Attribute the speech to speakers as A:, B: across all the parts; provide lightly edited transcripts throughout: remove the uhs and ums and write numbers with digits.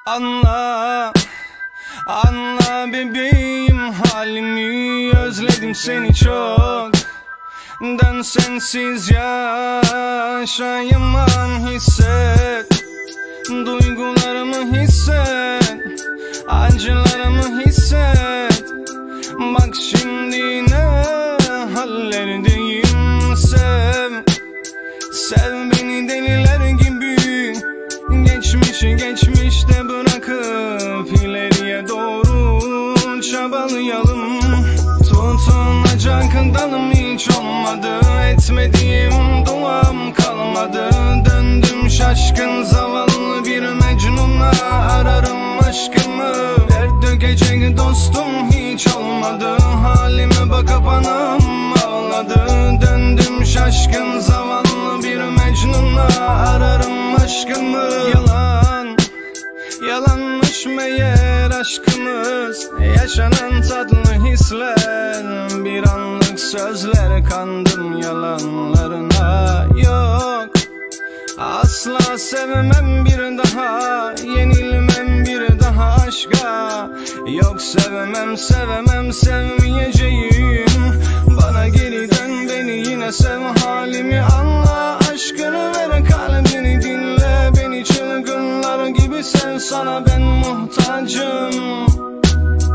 A: Anla, anla bebeğim halimi, özledim seni çok. Dön sensiz yaşayamam, hisset duygularımı, hisset acılarımı, hisset. Bak şimdi ne hallerdeyim, sev beni deliler gibi. Geçmişi geçmişte bırakıp ileriye doğru çabalayalım. Tutunacak dalım hiç olmadı, etmediğim duam kalmadı. Döndüm şaşkın zavallı bir Mecnun'a, ararım aşkımı. Dert dökecek dostum hiç olmadı, halime bakıp anam ağladı. Döndüm şaşkın zavallı bir Mecnun'a, ararım aşkımı. Yalanmış meğer aşkımız, yaşanan tatlı hisler. Bir anlık sözler, kandım yalanlarına. Yok, asla sevmem bir daha, yenilmem bir daha aşka. Yok, sevmem sevmeyeceğim. Bana geri dön, beni yine sev, halimi anla. Aşkını ver, kalbini dinle, beni çılgınlar gibi sev, sana ben muhtacım.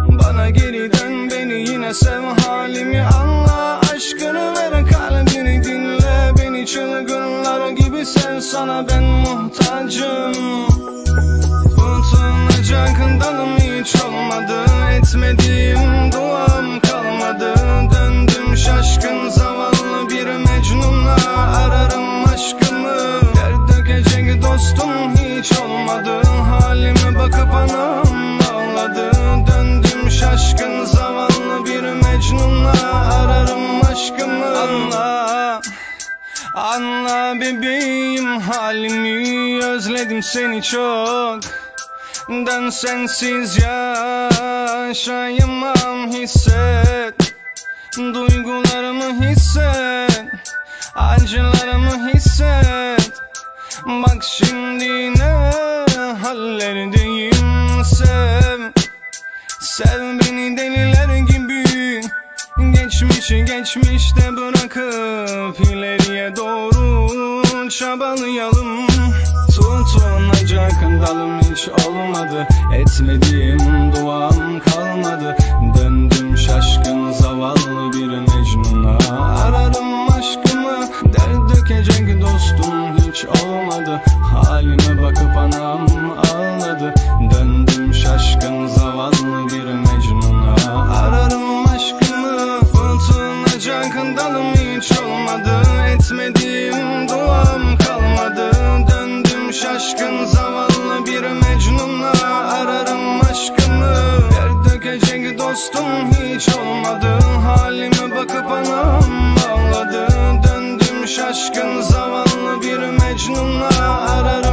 A: Bana geri dön, beni yine sev, halimi anla. Aşkını ver, kalbini dinle, beni çılgınlar gibi sev, sana ben muhtacım. Tutunacak dalım hiç olmadı, etmediğim duam kalmadı. Döndüm şaşkın zavallı bir Mecnun'a, ararım aşkımı. Dert dökecek dostum hiç olmadı, halime bakıp anam ağladı. Döndüm şaşkın zavallı bir Mecnun'a, ararım aşkımı. Anla, anla bebeğim halimi, özledim seni çok. Dön sensiz yaşayamam, hisset duygularımı, hisset acılarımı, hisset. Bak şimdi ne hallerdeyim, sev beni deliler gibi. Geçmişi geçmişte bırakıp ileriye doğru çabalayalım. Tutunacak dalım hiç olmadı, etmediğim duam kalmadı. Döndüm şaşkın zavallı bir Mecnun'a, ararım aşkımı. Dert dökecek dostum hiç olmadı, halime bakıp anam ağladı. Döndüm şaşkın zavallı bir Mecnun'a, ararım aşkımı. Tutunacak dalım hiç olmadı, etmediğim duam kalmadı. Döndüm şaşkın zavallı bir Mecnun'a, ararım aşkımı. Dert dökecek dostum hiç olmadı, halime bakıp anam ağladı. Döndüm şaşkın zavallı bir Mecnun'a, ararım